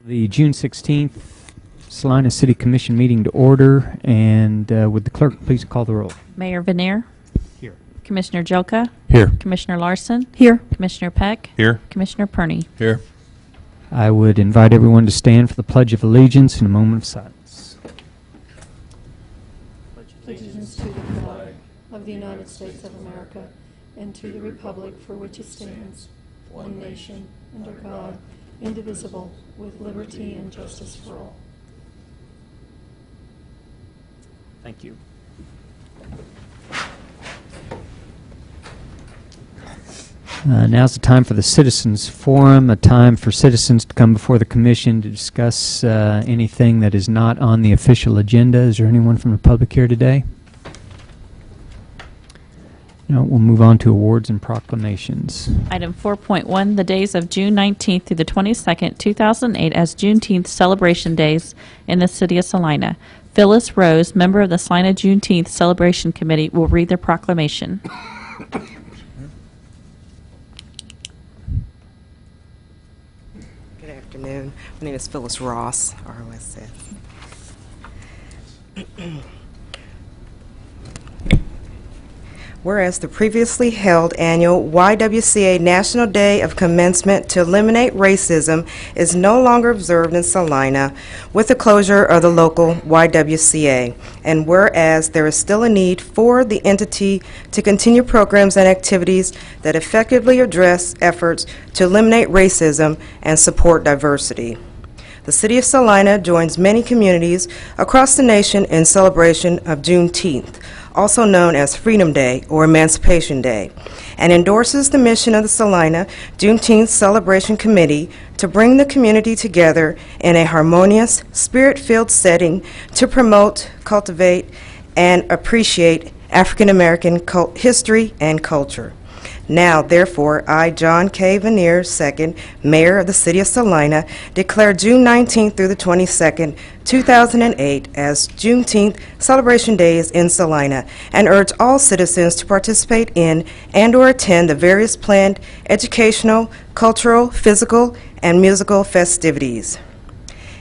The June 16th Salina City Commission meeting to order, and would the clerk please call the roll? Mayor Vanier. Here. Commissioner Jelka. Here. Commissioner Larson. Here. Commissioner Peck. Here. Commissioner Perney. Here. I would invite everyone to stand for the Pledge of Allegiance in a moment of silence. Allegiance to the flag of the United States of America and to the republic for which it stands, one nation, under God, indivisible, with liberty and justice for all. Thank you. Now's the time for the Citizens Forum, a time for citizens to come before the Commission to discuss anything that is not on the official agenda. Is there anyone from the public here today? No, we'll move on to awards and proclamations. Item 4.1, the days of June 19th through the 22nd, 2008 as Juneteenth celebration days in the city of Salina. Phyllis Rose, member of the Salina Juneteenth Celebration Committee, will read their proclamation. Good afternoon. My name is Phyllis Ross, ROSS. Whereas the previously held annual YWCA National Day of Commencement to Eliminate Racism is no longer observed in Salina with the closure of the local YWCA, and whereas there is still a need for the entity to continue programs and activities that effectively address efforts to eliminate racism and support diversity. The City of Salina joins many communities across the nation in celebration of Juneteenth, also known as Freedom Day or Emancipation Day, and endorses the mission of the Salina Juneteenth Celebration Committee to bring the community together in a harmonious, spirit-filled setting to promote, cultivate, and appreciate African American history and culture. Now, therefore, I, John K. Vanier, II, Mayor of the City of Salina, declare June 19th through the 22nd, 2008 as Juneteenth Celebration Days in Salina, and urge all citizens to participate in and/or attend the various planned educational, cultural, physical, and musical festivities.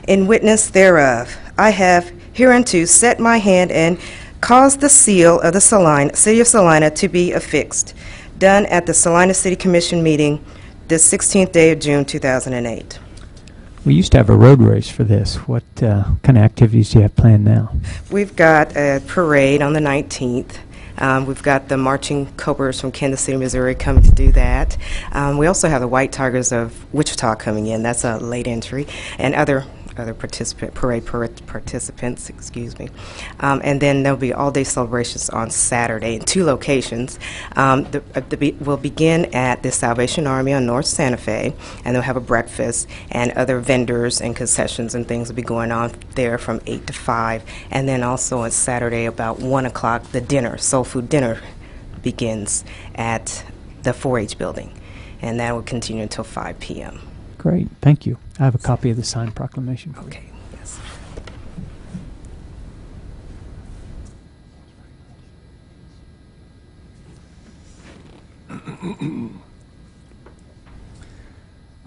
In witness thereof, I have hereunto set my hand and caused the seal of the City of Salina to be affixed. Done at the Salina City Commission meeting this 16th day of June 2008. We used to have a road race for this. What kind of activities do you have planned now? We've got a parade on the 19th. We've got the Marching Cobras from Kansas City, Missouri coming to do that. We also have the White Tigers of Wichita coming in. That's a late entry. And other parade participants, excuse me. And then there'll be all-day celebrations on Saturday in 2 locations. We'll begin at the Salvation Army on North Santa Fe, and they'll have a breakfast, and other vendors and concessions and things will be going on there from 8 to 5. And then also on Saturday about 1 o'clock, the dinner, soul food dinner, begins at the 4-H building, and that will continue until 5 p.m. Great, thank you. I have a copy of the signed proclamation for you. Okay, yes.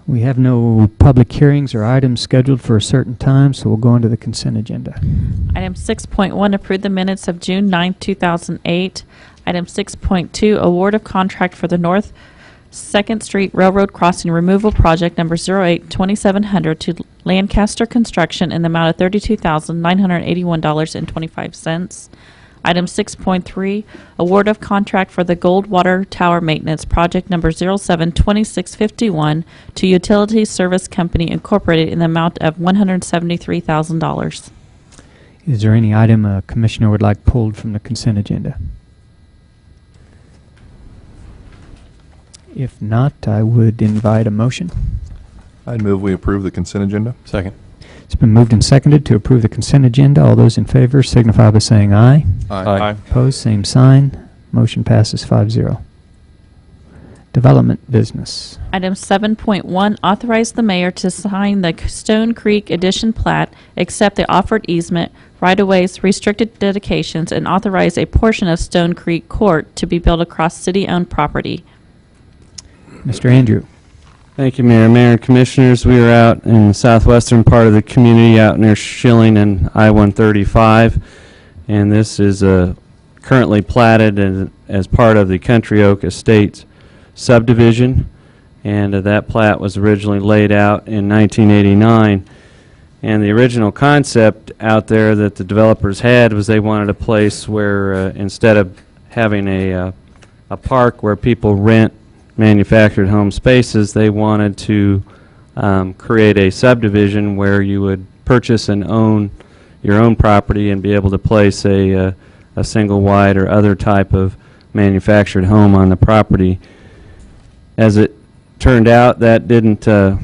We have no public hearings or items scheduled for a certain time, so we'll go into the consent agenda. Item 6.1, approve the minutes of June 9th, 2008. Item 6.2, award of contract for the North 2nd Street Railroad Crossing Removal Project number 08-2700 to Lancaster Construction in the amount of $32,981.25. Item 6.3, award of contract for the Goldwater Tower Maintenance Project number 07-2651 to Utility Service Company Incorporated in the amount of $173,000. Is there any item a commissioner would like pulled from the consent agenda? If not, I would invite a motion. I'd move we approve the consent agenda. Second. It's been moved and seconded to approve the consent agenda. All those in favor signify by saying aye. Aye. Opposed, same sign. Motion passes 5-0. Development business. Item 7.1, authorize the mayor to sign the Stone Creek Addition plat, accept the offered easement, right-of-ways, restricted dedications, and authorize a portion of Stone Creek Court to be built across city-owned property. Mr. Andrew. Thank you, Mayor. Mayor and Commissioners, we are out in the southwestern part of the community out near Schilling and I-135, and this is currently platted as part of the Country Oak Estates subdivision, and that plat was originally laid out in 1989. And the original concept out there that the developers had was they wanted a place where instead of having a park where people rent manufactured home spaces, they wanted to create a subdivision where you would purchase and own your own property and be able to place a single wide or other type of manufactured home on the property. As it turned out, that didn't, the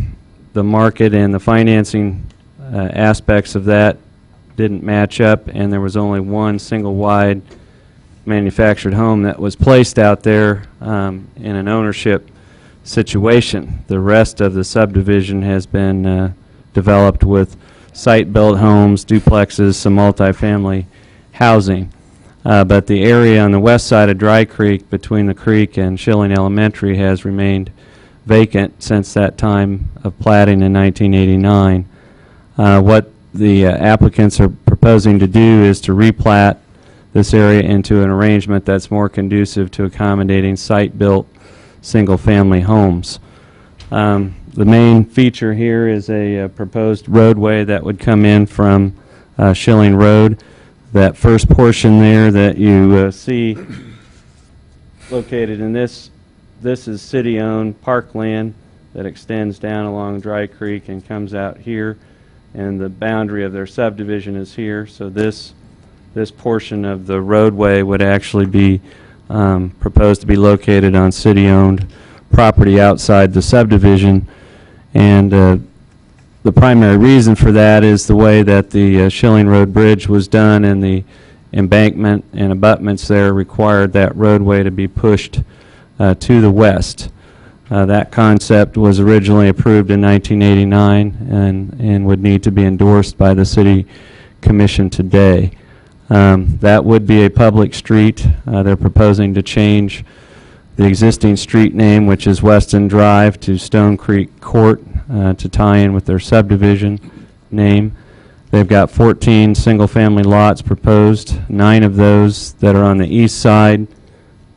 market and the financing aspects of that didn't match up, and there was only one single wide manufactured home that was placed out there in an ownership situation. The rest of the subdivision has been developed with site-built homes, duplexes, some multifamily housing. But the area on the west side of Dry Creek between the creek and Schilling Elementary has remained vacant since that time of platting in 1989. What the applicants are proposing to do is to replat this area into an arrangement that's more conducive to accommodating site-built single-family homes. The main feature here is a proposed roadway that would come in from Schilling Road. That first portion there that you see located in this is city-owned parkland that extends down along Dry Creek and comes out here, and the boundary of their subdivision is here. So this portion of the roadway would actually be proposed to be located on city-owned property outside the subdivision, and the primary reason for that is the way that the Schilling Road Bridge was done, and the embankment and abutments there required that roadway to be pushed to the west. That concept was originally approved in 1989 and would need to be endorsed by the City Commission today. That would be a public street. They're proposing to change the existing street name, which is Weston Drive, to Stone Creek Court to tie in with their subdivision name. They've got 14 single-family lots proposed. 9 of those that are on the east side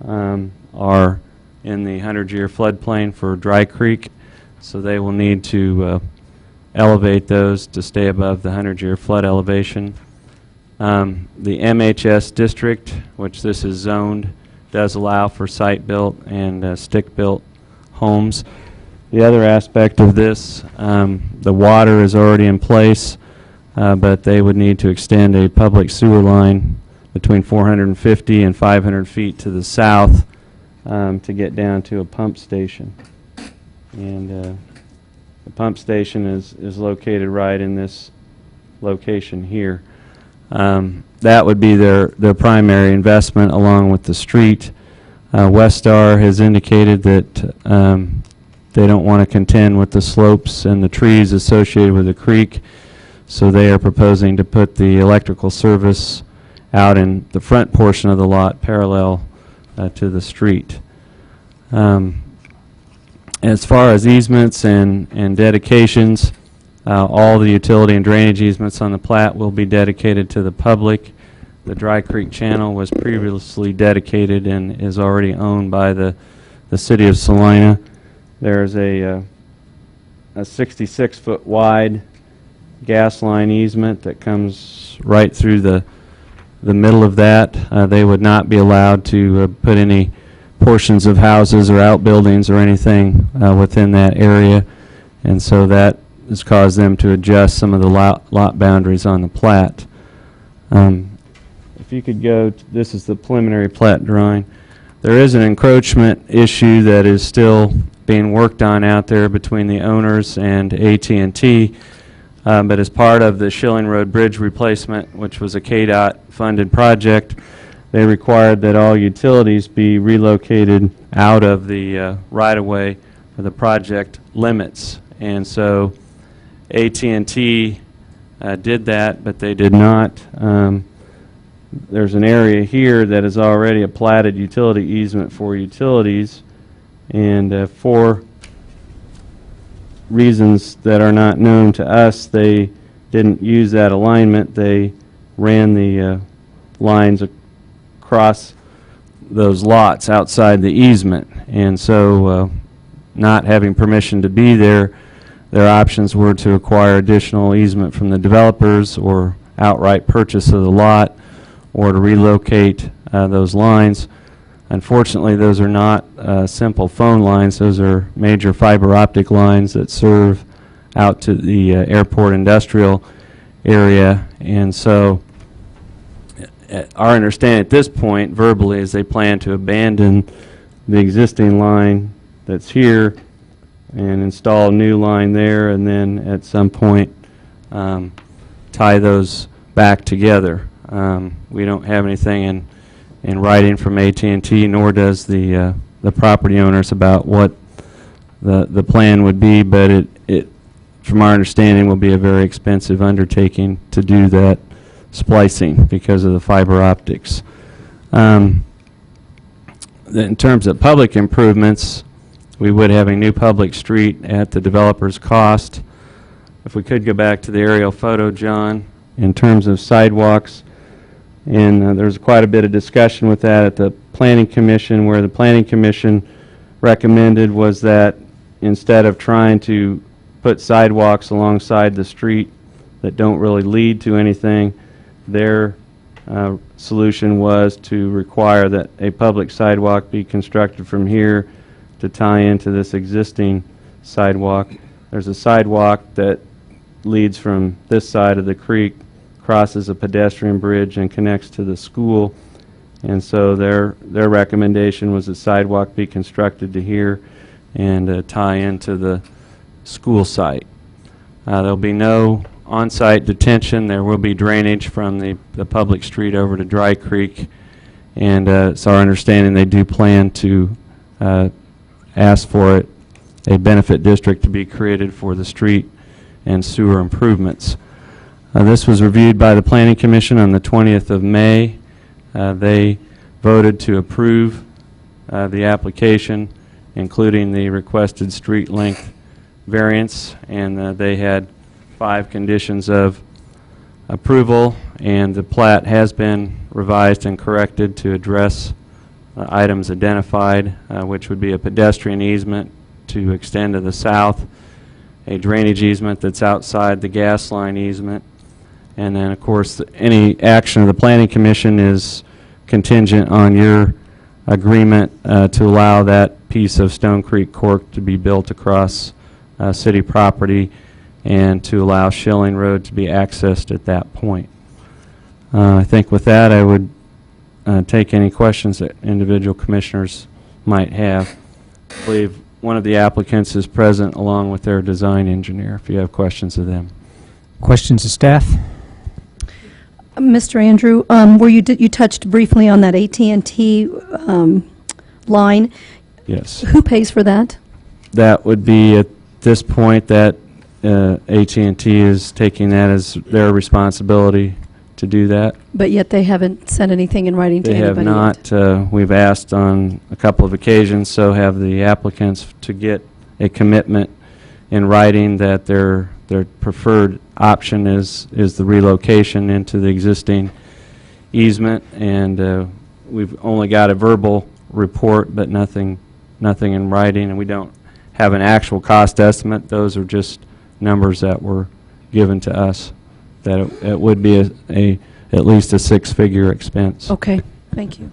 are in the 100-year floodplain for Dry Creek, so they will need to elevate those to stay above the 100-year flood elevation. The MHS district, which this is zoned, does allow for site-built and stick-built homes. The other aspect of this, the water is already in place, but they would need to extend a public sewer line between 450 and 500 feet to the south to get down to a pump station. And the pump station is located right in this location here. That would be their primary investment along with the street. Westar has indicated that they don't want to contend with the slopes and the trees associated with the creek, so they are proposing to put the electrical service out in the front portion of the lot parallel to the street. As far as easements and dedications, all the utility and drainage easements on the plat will be dedicated to the public. The Dry Creek Channel was previously dedicated and is already owned by the City of Salina. There's a 66-foot wide gas line easement that comes right through the middle of that. They would not be allowed to put any portions of houses or outbuildings or anything within that area, and so that has caused them to adjust some of the lot boundaries on the plat. If you could go, this is the preliminary plat drawing. There is an encroachment issue that is still being worked on out there between the owners and AT&T, but as part of the Schilling Road Bridge replacement, which was a KDOT funded project, they required that all utilities be relocated out of the right-of-way for the project limits. And so AT&T did that, but they did not. There's an area here that is already a platted utility easement for utilities, and for reasons that are not known to us, they didn't use that alignment. They ran the lines across those lots outside the easement. And so not having permission to be there, their options were to acquire additional easement from the developers or outright purchase of the lot or to relocate those lines. Unfortunately, those are not simple phone lines. Those are major fiber optic lines that serve out to the airport industrial area. And so our understanding at this point verbally is they plan to abandon the existing line that's here and install a new line there, and then at some point tie those back together. We don't have anything in writing from AT&T, nor does the property owners about what the plan would be, but it from our understanding will be a very expensive undertaking to do that splicing because of the fiber optics. In terms of public improvements, we would have a new public street at the developer's cost. If we could go back to the aerial photo, John, in terms of sidewalks, and there's quite a bit of discussion with that at the Planning Commission, where the Planning Commission recommended was that instead of trying to put sidewalks alongside the street that don't really lead to anything, their solution was to require that a public sidewalk be constructed from here to tie into this existing sidewalk. There's a sidewalk that leads from this side of the creek, crosses a pedestrian bridge, and connects to the school. And so their recommendation was the sidewalk be constructed to here and tie into the school site. There'll be no on-site detention. There will be drainage from the public street over to Dry Creek, and it's our understanding they do plan to ask for it, a benefit district to be created for the street and sewer improvements. This was reviewed by the Planning Commission on the 20th of May. They voted to approve the application, including the requested street length variance, and they had 5 conditions of approval, and the plat has been revised and corrected to address items identified, which would be a pedestrian easement to extend to the south, a drainage easement that's outside the gas line easement, and then of course any action of the Planning Commission is contingent on your agreement to allow that piece of Stone Creek Court to be built across city property and to allow Schilling Road to be accessed at that point. I think with that I would take any questions that individual commissioners might have. I believe one of the applicants is present along with their design engineer if you have questions of them. Questions of staff? Mr. Andrew, where you touched briefly on that AT&T line. Yes. Who pays for that? That would be at this point that AT&T is taking that as their responsibility to do that. But yet they haven't sent anything in writing to They have anybody yet. not. We've asked on a couple of occasions, so have the applicants, to get a commitment in writing that their preferred option is the relocation into the existing easement, and we've only got a verbal report but nothing in writing, and we don't have an actual cost estimate. Those are just numbers that were given to us, that it would be at least a 6-figure expense. Okay, thank you.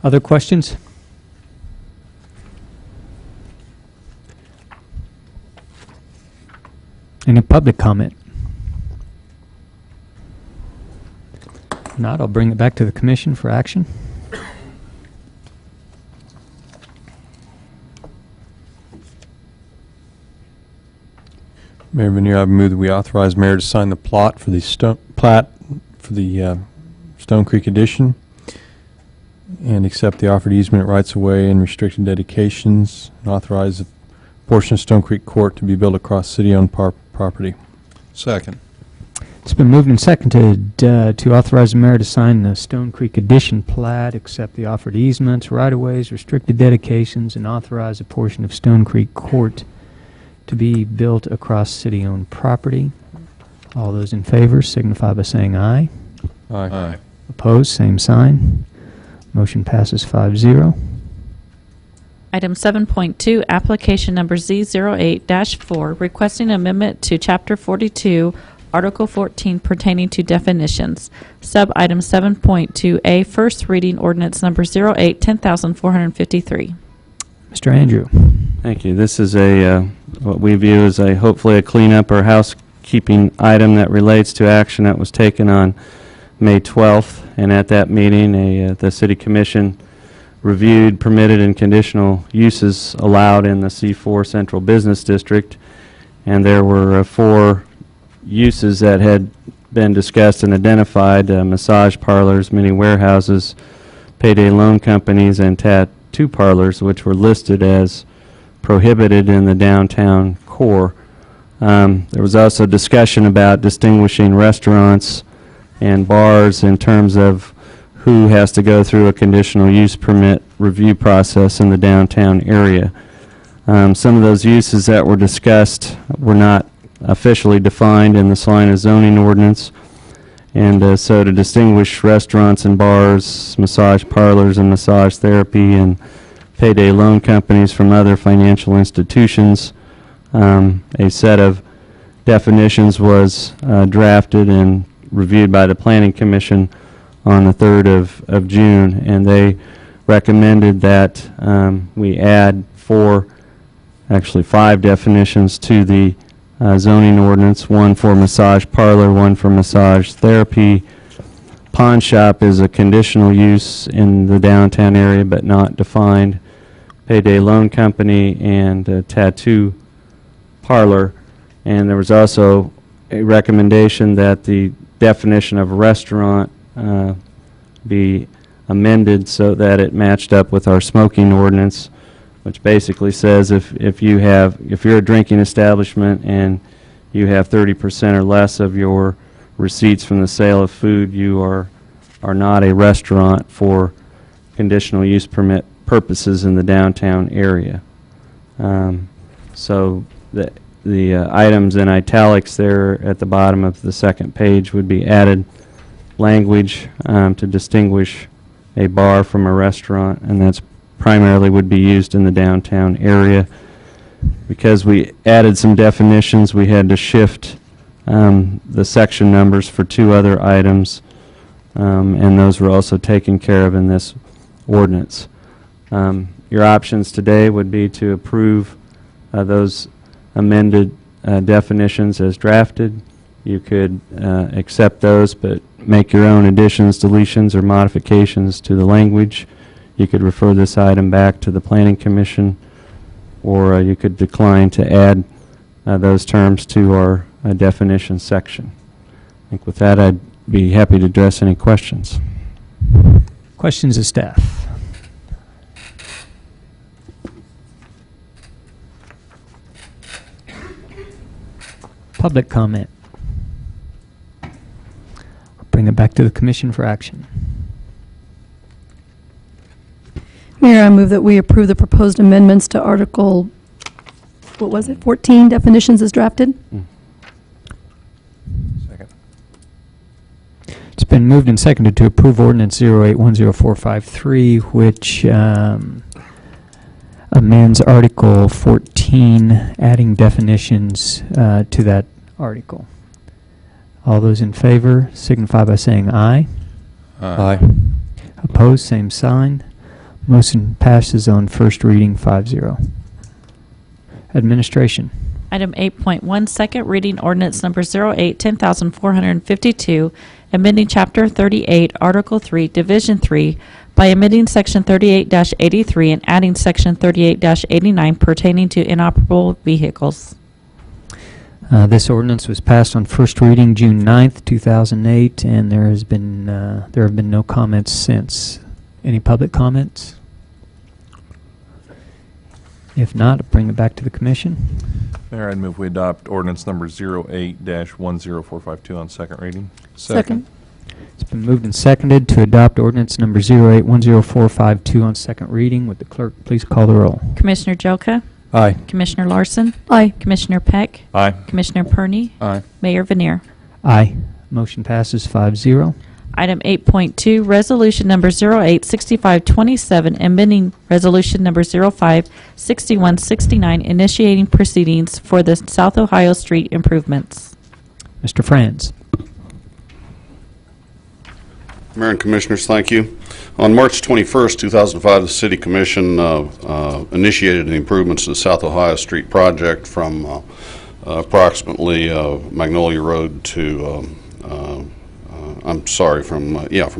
Other questions? Any public comment? If not, I'll bring it back to the commission for action. Mayor Venier, I move that we authorize mayor to sign the plat for the Stone Creek addition and accept the offered easement rights of way and restricted dedications, and authorize a portion of Stone Creek Court to be built across city-owned property. Second. It's been moved and seconded to authorize the mayor to sign the Stone Creek Addition plat, accept the offered easements, right-of-ways, restricted dedications, and authorize a portion of Stone Creek Court to be built across city-owned property. All those in favor signify by saying aye. Aye. Opposed, same sign. Motion passes 5-0. Item 7.2, application number Z08-4, requesting amendment to Chapter 42, Article 14 pertaining to definitions. Sub-item 7.2A, first reading ordinance number 08-10453. Mr. Andrew. Thank you. This is what we view as hopefully a cleanup or housekeeping item that relates to action that was taken on May 12th. And at that meeting, the City Commission reviewed permitted and conditional uses allowed in the C4 Central Business District. And there were 4 uses that had been discussed and identified: massage parlors, mini warehouses, payday loan companies, and tattoo parlors, which were listed as prohibited in the downtown core. There was also discussion about distinguishing restaurants and bars in terms of who has to go through a conditional use permit review process in the downtown area. Some of those uses that were discussed were not officially defined in the Salina zoning ordinance, and so to distinguish restaurants and bars, massage parlors and massage therapy, and payday loan companies from other financial institutions, a set of definitions was drafted and reviewed by the Planning Commission on the 3rd of June, and they recommended that we add 5 definitions to the zoning ordinance: 1 for massage parlor, 1 for massage therapy. Pawn shop is a conditional use in the downtown area but not defined. Payday loan company and tattoo parlor. And there was also a recommendation that the definition of restaurant be amended so that it matched up with our smoking ordinance, which basically says if you're a drinking establishment and you have 30% or less of your receipts from the sale of food, you are not a restaurant for conditional use permit purposes in the downtown area. So the items in italics there at the bottom of the second page would be added language to distinguish a bar from a restaurant, and that's primarily would be used in the downtown area. Because we added some definitions, we had to shift the section numbers for 2 other items, and those were also taken care of in this ordinance. Your options today would be to approve those amended definitions as drafted. You could accept those but make your own additions, deletions, or modifications to the language. You could refer this item back to the Planning Commission, or you could decline to add those terms to our definition section. I think with that, I'd be happy to address any questions. Questions of staff? Public comment. I'll bring it back to the commission for action. Mayor, I move that we approve the proposed amendments to Article, 14, definitions as drafted. Second. It's been moved and seconded to approve ordinance 08-10453, which amends Article 14, adding definitions to that article. All those in favor signify by saying aye. Aye. Opposed, same sign. Motion passes on first reading 5-0. Administration. Item 8.1, second reading ordinance number 08-10452, amending Chapter 38, Article 3, Division 3, by amending Section 38-83 and adding Section 38-89 pertaining to inoperable vehicles. This ordinance was passed on first reading June 9th, 2008, and there have been no comments since. Any public comments? If not, I'll bring it back to the commission. Mayor, I'd move we adopt ordinance number 08-10452 on second reading. Second. It's been moved and seconded to adopt ordinance number 08-10452 on second reading. Would the clerk please call the roll? Commissioner Jelka, Aye. Commissioner Larson, Aye. Commissioner Peck, Aye. Commissioner Perney, Aye. Mayor Vanir. Aye. Motion passes 5-0. Item 8.2, resolution number 086527, amending resolution number 056169, initiating proceedings for the South Ohio Street improvements. Mr. Franz. Mayor and Commissioners, thank you. On March 21st, 2005, the City Commission initiated the improvements to the South Ohio Street project from approximately Magnolia Road to, from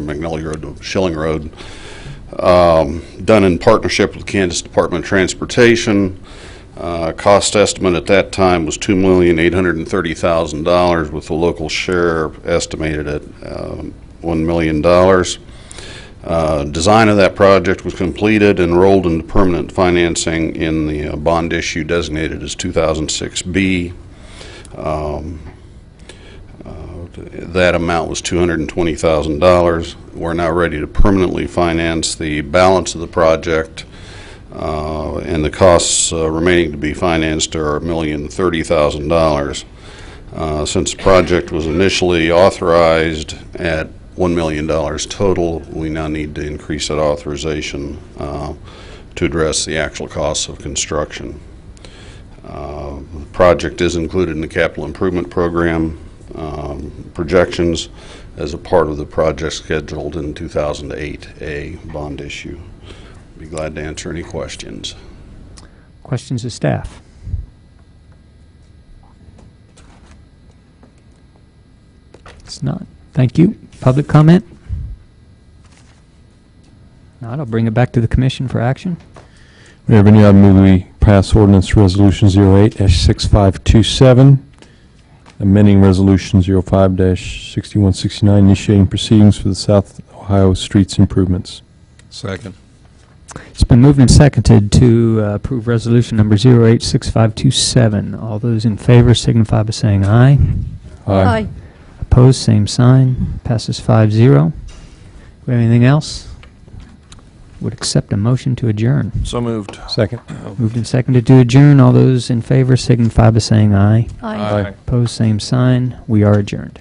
Magnolia Road to Schilling Road. Done in partnership with Kansas Department of Transportation. Cost estimate at that time was $2,830,000, with the local share estimated at $1 million. Design of that project was completed and rolled into permanent financing in the bond issue designated as 2006B. That amount was $220,000. We're now ready to permanently finance the balance of the project, and the costs remaining to be financed are $1,030,000. Since the project was initially authorized at $1 million total, we now need to increase that authorization to address the actual costs of construction. The project is included in the capital improvement program projections as a part of the project scheduled in 2008 bond issue. Be glad to answer any questions. Questions of staff? It's not. Thank you. Public comment? Not. I'll bring it back to the commission for action. Mayor Vanir, I move we pass ordinance resolution 08-6527, amending resolution 05-6169, initiating proceedings for the South Ohio Streets improvements. Second. It's been moved and seconded to approve resolution number 086527. All those in favor signify by saying aye. Aye. Opposed, same sign. Passes 5-0. Do we have anything else? Would accept a motion to adjourn. So moved. Second. Moved and seconded to adjourn. All those in favor signify by saying aye. Aye. Opposed, same sign. We are adjourned.